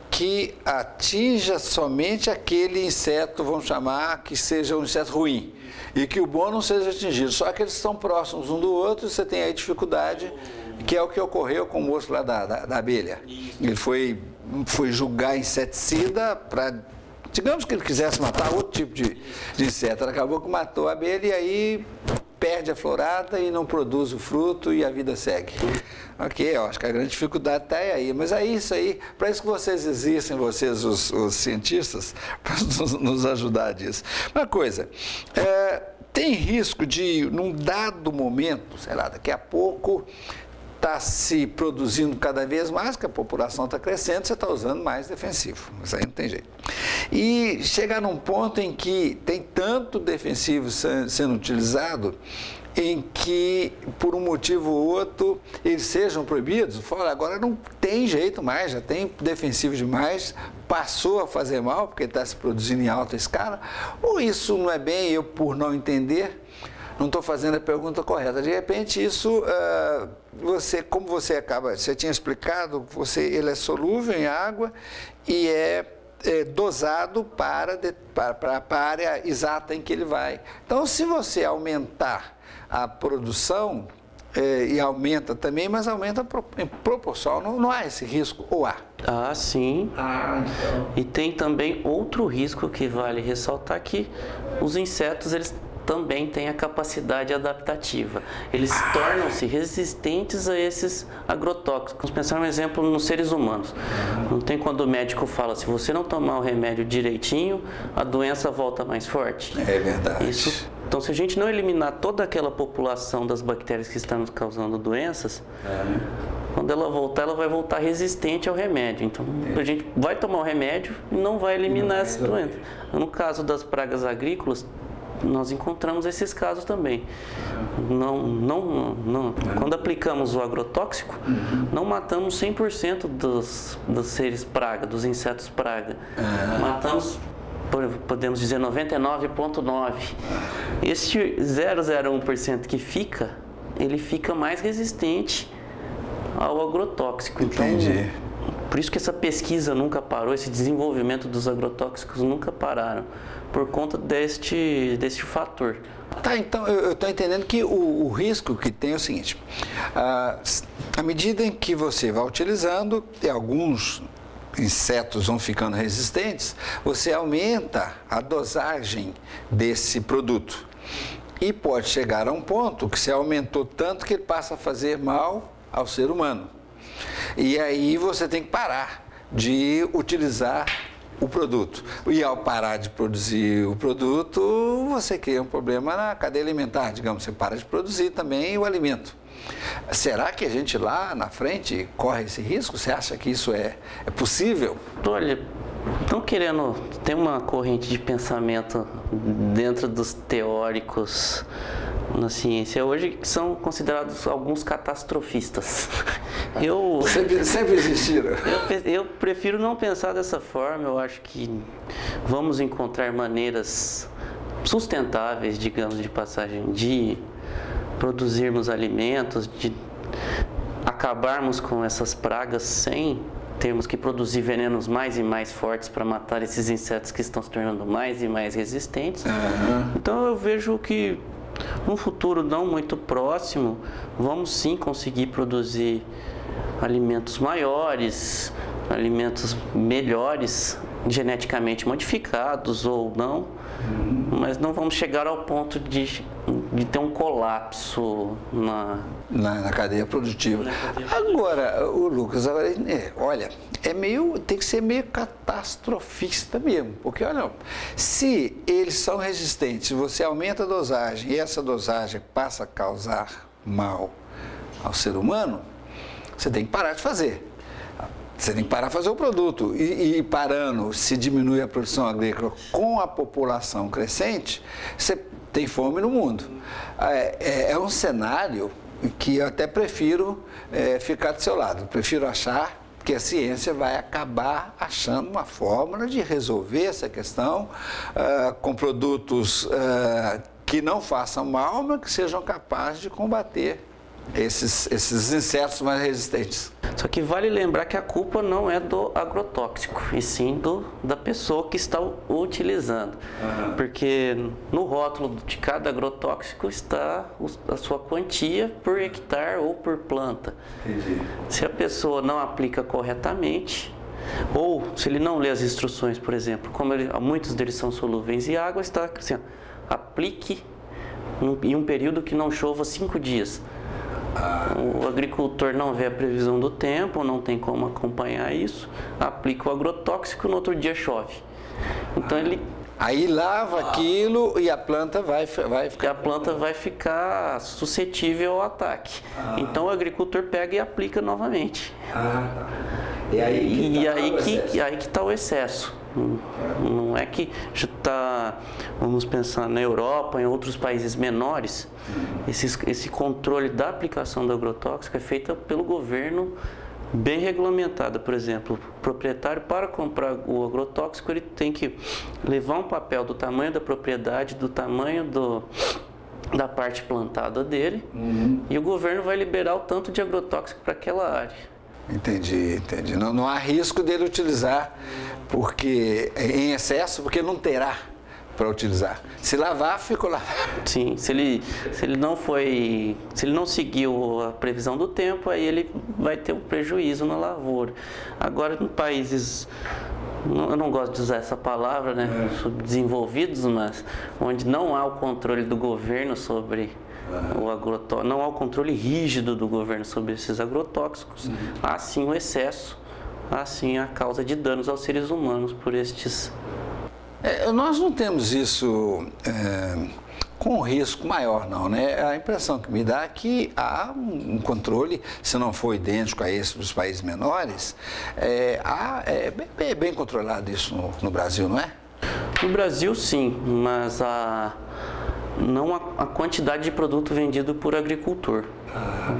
que atinja somente aquele inseto, vamos chamar, que seja um inseto ruim, e que o bom não seja atingido. Só que eles estão próximos um do outro e você tem aí dificuldade, que é o que ocorreu com o moço lá da abelha. Ele foi julgar inseticida para, digamos que ele quisesse matar outro tipo de inseto. Ele acabou que matou a abelha e aí perde a florada e não produz o fruto e a vida segue. Ok, eu acho que a grande dificuldade está aí. Mas é isso aí, para isso que vocês existem, vocês os cientistas, para nos ajudar disso. Uma coisa, tem risco de, num dado momento, sei lá, daqui a pouco, está se produzindo cada vez mais, que a população está crescendo, você está usando mais defensivo. Isso aí não tem jeito. E chegar num ponto em que tem tanto defensivo sendo utilizado, em que, por um motivo ou outro, eles sejam proibidos, fala, agora não tem jeito mais, já tem defensivo demais, passou a fazer mal, porque está se produzindo em alta escala, ou isso não é bem eu por não entender? Não estou fazendo a pergunta correta. De repente, isso, como você tinha explicado, ele é solúvel em água e é dosado para a área exata em que ele vai. Então, se você aumentar a produção, e aumenta também, mas aumenta em proporção, não há esse risco, ou há?
Ah, sim. Então. E tem também outro risco que vale ressaltar, que os insetos, eles também têm a capacidade adaptativa. Eles tornam-se resistentes a esses agrotóxicos. Vamos pensar um exemplo nos seres humanos. Não tem quando o médico fala, se você não tomar o remédio direitinho, a doença volta mais forte?
É verdade.
Então, se a gente não eliminar toda aquela população das bactérias que estão nos causando doenças, quando ela voltar, ela vai voltar resistente ao remédio. Então, a gente vai tomar o remédio e não vai eliminar essa doença. No caso das pragas agrícolas, nós encontramos esses casos também. Quando aplicamos o agrotóxico, não matamos 100% dos seres praga, dos insetos praga. Matamos, podemos dizer, 99,9%. Esse 0,01% que fica, ele fica mais resistente ao agrotóxico.
Entendi.
Então, por isso que essa pesquisa nunca parou, esse desenvolvimento dos agrotóxicos nunca pararam, por conta deste fator.
Tá, então eu estou entendendo que o risco que tem é o seguinte, à medida em que você vai utilizando, e alguns insetos vão ficando resistentes, você aumenta a dosagem desse produto. E pode chegar a um ponto que você aumentou tanto que ele passa a fazer mal ao ser humano. E aí você tem que parar de utilizar o produto. E ao parar de produzir o produto, você cria um problema na cadeia alimentar, digamos, você para de produzir também o alimento. Será que a gente lá na frente corre esse risco? Você acha que isso é possível?
Olha, estão querendo, tem uma corrente de pensamento dentro dos teóricos na ciência hoje que são considerados alguns catastrofistas.
Sempre existiram.
Eu prefiro não pensar dessa forma. Eu acho que vamos encontrar maneiras sustentáveis, digamos, de passagem, de produzirmos alimentos, de acabarmos com essas pragas sem termos que produzir venenos mais e mais fortes para matar esses insetos que estão se tornando mais e mais resistentes. Então eu vejo que num futuro não muito próximo, vamos sim conseguir produzir alimentos maiores, alimentos melhores, geneticamente modificados ou não, mas não vamos chegar ao ponto de ter um colapso
na cadeia produtiva. Agora, o Lucas, olha, tem que ser meio catastrofista mesmo, porque olha, se eles são resistentes, você aumenta a dosagem e essa dosagem passa a causar mal ao ser humano, você tem que parar de fazer. Você tem que parar de fazer o produto e parando, se diminui a produção agrícola com a população crescente, você tem fome no mundo. É um cenário que eu até prefiro ficar do seu lado. Prefiro achar que a ciência vai acabar achando uma fórmula de resolver essa questão com produtos que não façam mal, mas que sejam capazes de combater esses insetos mais resistentes.
Só que vale lembrar que a culpa não é do agrotóxico, e sim da pessoa que está utilizando. Porque no rótulo de cada agrotóxico está a sua quantia por hectare ou por planta.
Entendi.
Se a pessoa não aplica corretamente, ou se ele não lê as instruções, por exemplo, como muitos deles são solúveis em água, está assim, aplique em um período que não chova 5 dias. O agricultor não vê a previsão do tempo, não tem como acompanhar isso, aplica o agrotóxico, no outro dia chove. Então ele
Aí lava aquilo e a planta vai ficar...
E a planta vai ficar suscetível ao ataque. Então o agricultor pega e aplica novamente.
E aí
que está o excesso. Não é que está, vamos pensar na Europa, em outros países menores, esse controle da aplicação do agrotóxico é feito pelo governo, bem regulamentada. Por exemplo, o proprietário, para comprar o agrotóxico, ele tem que levar um papel do tamanho da propriedade, do tamanho da parte plantada dele, e o governo vai liberar o tanto de agrotóxico para aquela área.
Entendi. Não há risco dele utilizar porque em excesso, porque não terá para utilizar. Se lavar, ficou lá.
Sim, se ele não seguiu a previsão do tempo, aí ele vai ter um prejuízo na lavoura. Agora, em países, eu não gosto de usar essa palavra, né, subdesenvolvidos, mas onde não há o controle do governo sobre o agrotóxico, não há o controle rígido do governo sobre esses agrotóxicos, há sim o excesso, há sim a causa de danos aos seres humanos por estes...
Nós não temos isso com um risco maior, não, né? A impressão que me dá é que há um controle, se não for idêntico a esse dos países menores, bem controlado isso no Brasil, não é?
No Brasil, sim, mas não a quantidade de produto vendido por agricultor.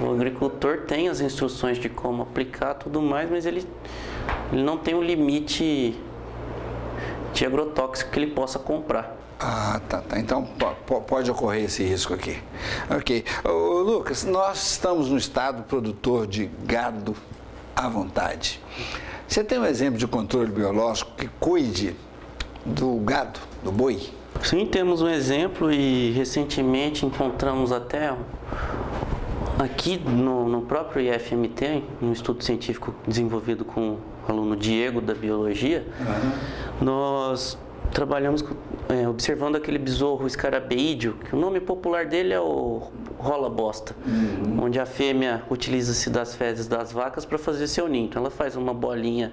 O agricultor tem as instruções de como aplicar tudo mais, mas ele não tem um limite de agrotóxico que ele possa comprar.
Tá. Então pode ocorrer esse risco aqui. Ok. Lucas, nós estamos no estado produtor de gado à vontade. Você tem um exemplo de controle biológico que cuide do gado, do boi?
Sim, temos um exemplo e recentemente encontramos até aqui no próprio IFMT, um estudo científico desenvolvido com o aluno Diego da Biologia, nós trabalhamos observando aquele besouro escarabeídeo, que o nome popular dele é o rola-bosta, onde a fêmea utiliza-se das fezes das vacas para fazer seu ninho. Então ela faz uma bolinha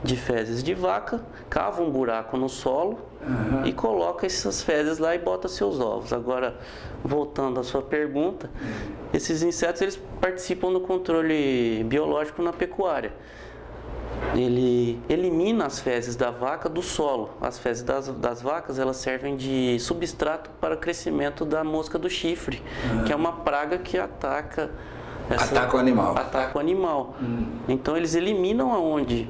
de fezes de vaca, cava um buraco no solo e coloca essas fezes lá e bota seus ovos. Agora, voltando à sua pergunta, esses insetos eles participam do controle biológico na pecuária. Ele elimina as fezes da vaca do solo. As fezes das vacas elas servem de substrato para o crescimento da mosca do chifre, que é uma praga que ataca
o animal.
Ataca o animal. Então eles eliminam aonde?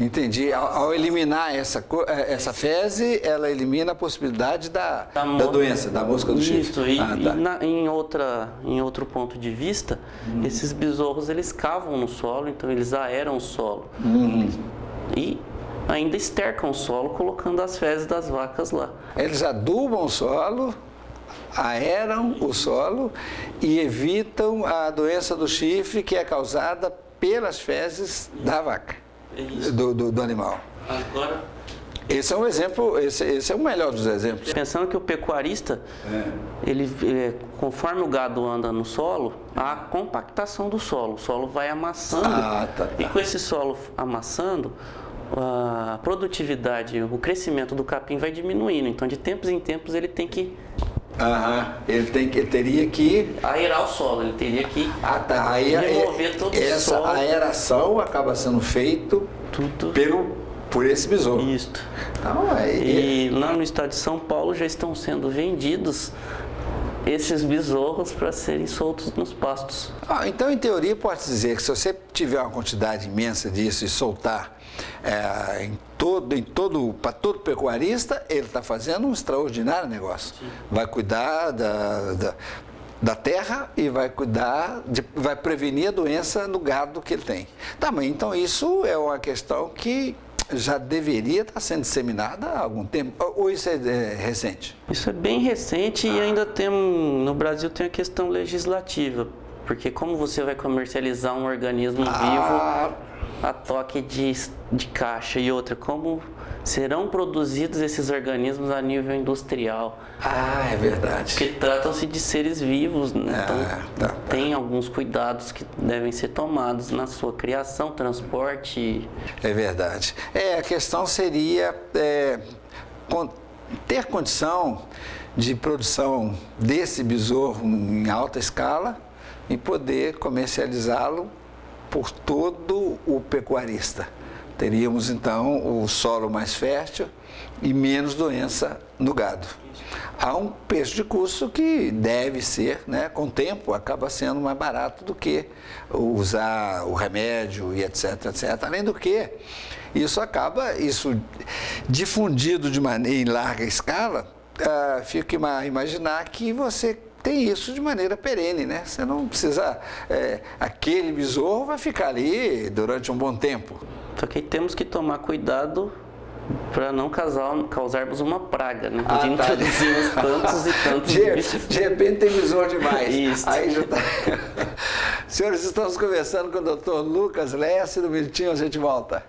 Entendi. Ao eliminar essa fezes, ela elimina a possibilidade da doença, da mosca do chifre.
Em outro ponto de vista, esses besouros eles cavam no solo, então eles aeram o solo. E ainda estercam o solo colocando as fezes das vacas lá.
Eles adubam o solo, aeram o solo e evitam a doença do chifre que é causada pelas fezes da vaca. Do animal.
Agora,
esse é um exemplo, esse é o melhor dos exemplos.
Pensando que o pecuarista, conforme o gado anda no solo, há compactação do solo. O solo vai amassando. E com esse solo amassando, a produtividade, o crescimento do capim vai diminuindo. Então, de tempos em tempos, ele tem que...
Ele teria que
aerar o solo, ele teria que remover todo o solo.
Essa aeração acaba sendo feito por esse besouro.
Isso. E lá no estado de São Paulo já estão sendo vendidos esses besouros para serem soltos nos pastos.
Então, em teoria, pode-se dizer que se você tiver uma quantidade imensa disso e soltar para todo pecuarista, ele está fazendo um extraordinário negócio. Sim. Vai cuidar da terra e vai prevenir a doença no gado que ele tem. Mas então isso é uma questão que já deveria estar sendo disseminada há algum tempo, ou isso é recente?
Isso é bem recente e ainda no Brasil tem a questão legislativa, porque como você vai comercializar um organismo vivo a toque de caixa e outra, como serão produzidos esses organismos a nível industrial?
É verdade.
Porque tratam-se de seres vivos, né? Então tem alguns cuidados que devem ser tomados na sua criação, transporte.
É verdade. A questão seria ter condição de produção desse besouro em alta escala e poder comercializá-lo por todo o pecuarista. Teríamos, então, o solo mais fértil e menos doença no gado. Há um preço de custo que deve ser, né, com o tempo, acaba sendo mais barato do que usar o remédio e etc, etc. Além do que, isso difundido em larga escala, fica a imaginar que você tem isso de maneira perene, né? Você não precisa, aquele besouro vai ficar ali durante um bom tempo.
Só que temos que tomar cuidado para não causarmos uma praga, né? De introduzirmos tantos e tantos.
De repente tem besouro demais.
Isso.
Aí já tá... Senhores, estamos conversando com o Dr. Lucas Lessi, do minutinho a gente volta.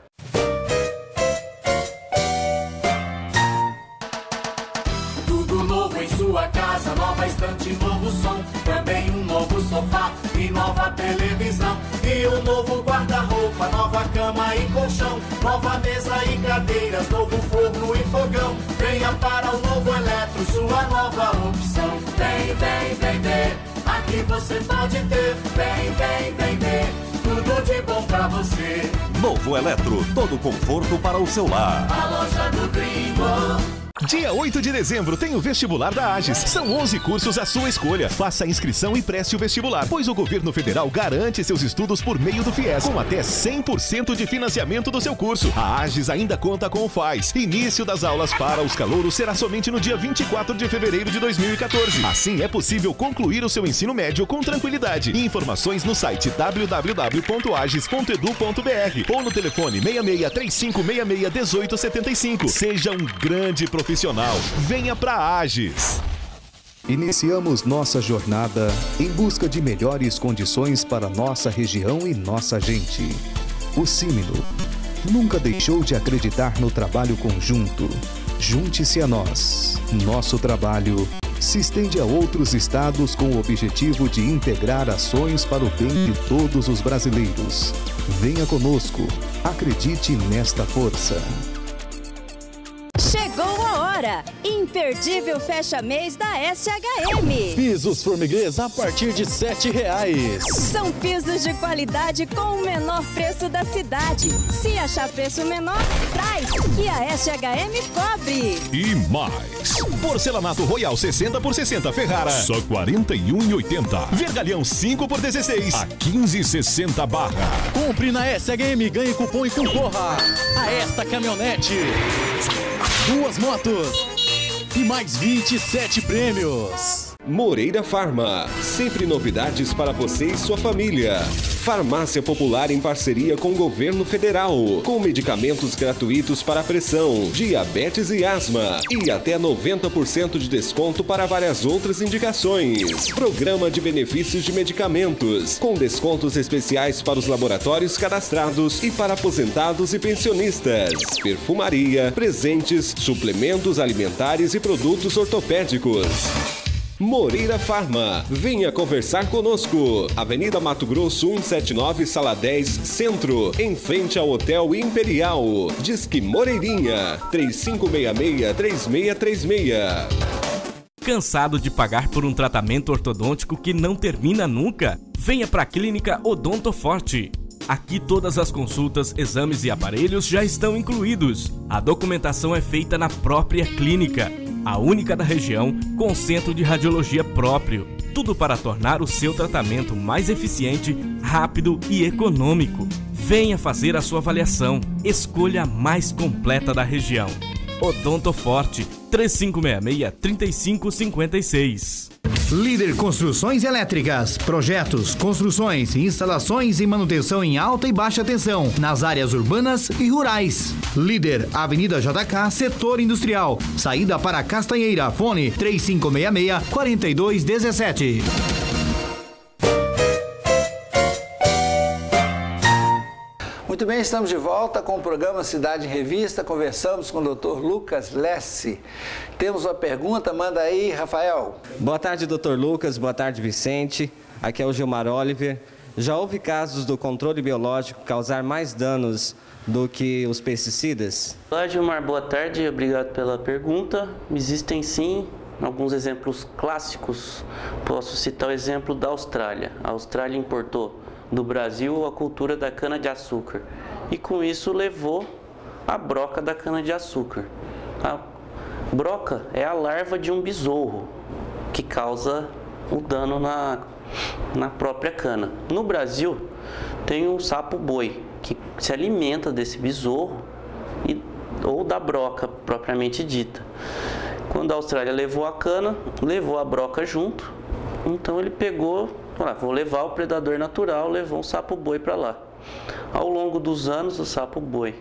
Tudo novo em sua casa, nova estante, novo som, também um novo sofá e nova televisão. E um novo guarda-roupa, nova cama e colchão, nova mesa e cadeiras, novo forno e fogão. Venha para o Novo Eletro, sua nova opção. Vem, vem, vem ver, aqui você pode ter. Vem, vem, vem ver, tudo de bom pra você.
Novo Eletro, todo conforto para o seu lar.
A loja do Gringo.
Dia 8 de dezembro tem o vestibular da AGES. São 11 cursos à sua escolha. Faça a inscrição e preste o vestibular, pois o governo federal garante seus estudos por meio do FIES, com até 100% de financiamento do seu curso. A AGES ainda conta com o FAES. Início das aulas para os calouros será somente no dia 24 de fevereiro de 2014. Assim é possível concluir o seu ensino médio com tranquilidade. Informações no site www.ages.edu.br ou no telefone 6635661875. Seja um grande profissional. Venha para a AGES.
Iniciamos nossa jornada em busca de melhores condições para nossa região e nossa gente. O Símino nunca deixou de acreditar no trabalho conjunto. Junte-se a nós. Nosso trabalho se estende a outros estados com o objetivo de integrar ações para o bem de todos os brasileiros. Venha conosco. Acredite nesta força.
Chegou a hora! Imperdível fecha-mês da SHM.
Pisos Formiguês a partir de R$ 7,00.
São pisos de qualidade com o menor preço da cidade. Se achar preço menor, traz, que a SHM cobre.
E mais. Porcelanato Royal 60 por 60 Ferrara, só R$ 41,80. Vergalhão 5 por 16, a 15,60 barra.
Compre na SHM, ganhe cupom e concorra a esta caminhonete. 2 motos e mais 27 prêmios.
Moreira Farma, sempre novidades para você e sua família. Farmácia popular em parceria com o governo federal, com medicamentos gratuitos para pressão, diabetes e asma e até 90% de desconto para várias outras indicações. Programa de benefícios de medicamentos, com descontos especiais para os laboratórios cadastrados e para aposentados e pensionistas. Perfumaria, presentes, suplementos alimentares e produtos ortopédicos. Moreira Farma, venha conversar conosco. Avenida Mato Grosso 179, Sala 10, Centro, em frente ao Hotel Imperial. Disque Moreirinha, 3566-3636.
Cansado de pagar por um tratamento ortodôntico que não termina nunca? Venha para a Clínica Odontoforte. Aqui todas as consultas, exames e aparelhos já estão incluídos. A documentação é feita na própria clínica, a única da região com centro de radiologia próprio. Tudo para tornar o seu tratamento mais eficiente, rápido e econômico. Venha fazer a sua avaliação. Escolha a mais completa da região. Odontoforte, 3566-3556.
Líder Construções Elétricas, projetos, construções, instalações e manutenção em alta e baixa tensão, nas áreas urbanas e rurais. Líder, Avenida JK, Setor Industrial, saída para Castanheira, fone 3566-4217.
Muito bem, estamos de volta com o programa Cidade em Revista. Conversamos com o Dr. Lucas Lessi. Temos uma pergunta, manda aí, Rafael.
Boa tarde, Dr. Lucas. Boa tarde, Vicente. Aqui é o Gilmar Oliver. Já houve casos do controle biológico causar mais danos do que os pesticidas?
Olá, Gilmar, boa tarde, obrigado pela pergunta. Existem sim alguns exemplos clássicos. Posso citar o exemplo da Austrália. A Austrália importou do Brasil a cultura da cana-de-açúcar e com isso levou a broca da cana-de-açúcar. A broca é a larva de um besouro que causa o dano na própria cana. No Brasil tem um sapo-boi que se alimenta desse besouro ou da broca propriamente dita. Quando a Austrália levou a cana, levou a broca junto, então ele pegou, vou levar o predador natural, levou um sapo-boi para lá. Ao longo dos anos, o sapo-boi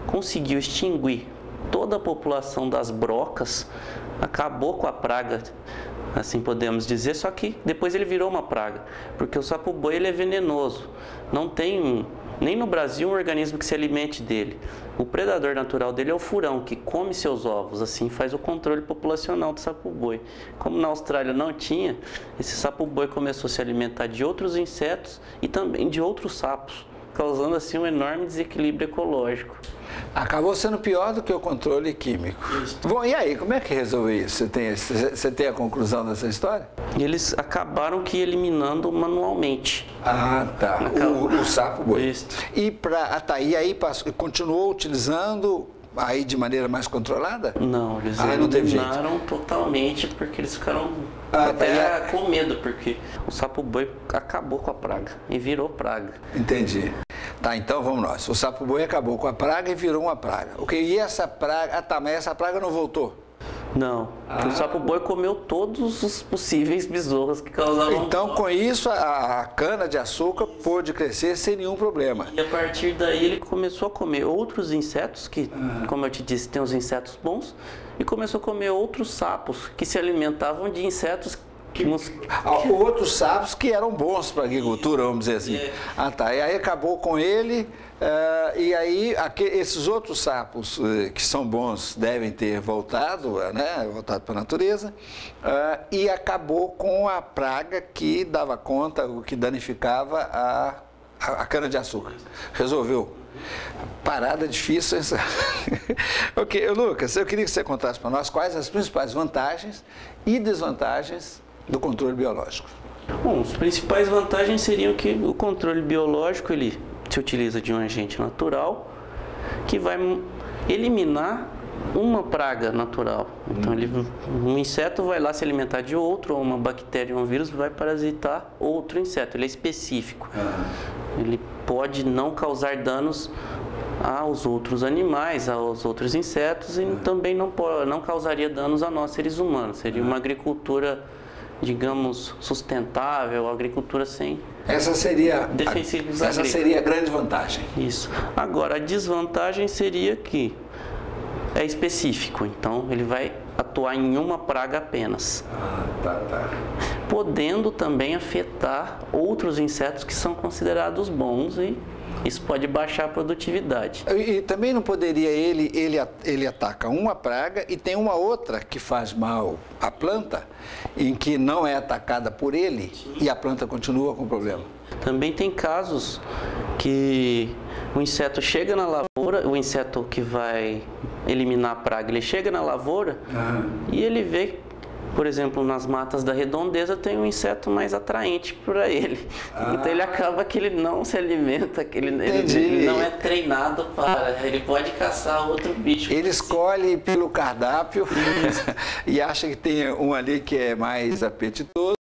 conseguiu extinguir toda a população das brocas, acabou com a praga, assim podemos dizer, só que depois ele virou uma praga, porque o sapo-boi ele é venenoso, não tem nem no Brasil um organismo que se alimente dele. O predador natural dele é o furão, que come seus ovos, assim faz o controle populacional do sapo-boi. Como na Austrália não tinha, esse sapo-boi começou a se alimentar de outros insetos e também de outros sapos, causando assim um enorme desequilíbrio ecológico.
Acabou sendo pior do que o controle químico. Isso. Bom, e aí, como é que resolveu isso? Você tem a conclusão dessa história?
Eles acabaram que eliminando manualmente.
Ah, tá. O sapo-boi. Isso. E aí continuou utilizando aí de maneira mais controlada?
Não, eles eliminaram totalmente porque eles ficaram até com medo, porque o sapo-boi acabou com a praga e virou praga.
Entendi. Tá, então vamos nós. O sapo-boi acabou com a praga e virou uma praga. E essa praga... mas essa praga não voltou?
Não. O sapo-boi comeu todos os possíveis besouros que causavam...
Então, com isso, a cana-de-açúcar pôde crescer sem nenhum problema.
E a partir daí, ele começou a comer outros insetos, que, como eu te disse, tem os insetos bons, e começou a comer outros sapos que se alimentavam de insetos
outros sapos que eram bons para a agricultura, vamos dizer assim. Tá. E aí acabou com ele, e aí esses outros sapos que são bons devem ter voltado, voltado para a natureza, e acabou com a praga que dava conta, o que danificava a cana-de-açúcar. Resolveu. Parada difícil essa. Ok, Lucas, eu queria que você contasse para nós quais as principais vantagens e desvantagens do controle biológico.
Bom, as principais vantagens seriam que o controle biológico ele se utiliza de um agente natural que vai eliminar uma praga natural. Então, um inseto vai lá se alimentar de outro, ou uma bactéria ou um vírus vai parasitar outro inseto. Ele é específico. Ele pode não causar danos aos outros animais, aos outros insetos e também não causaria danos a nós, seres humanos. Seria uma agricultura, digamos, sustentável, agricultura sem defensivos.
Essa seria a grande vantagem.
Isso. Agora, a desvantagem seria que é específico, então ele vai atuar em uma praga apenas.
Tá.
Podendo também afetar outros insetos que são considerados bons e isso pode baixar a produtividade.
E também não poderia ele ataca uma praga e tem uma outra que faz mal à planta, em que não é atacada por ele e a planta continua com o problema.
Também tem casos que o inseto chega na lavoura, o inseto que vai eliminar a praga, ele chega na lavoura e ele vê, por exemplo, nas matas da redondeza tem um inseto mais atraente para ele. Então ele acaba que ele não se alimenta, que ele não é treinado para, ele pode caçar outro bicho.
Ele escolhe pelo cardápio e acha que tem um ali que é mais apetitoso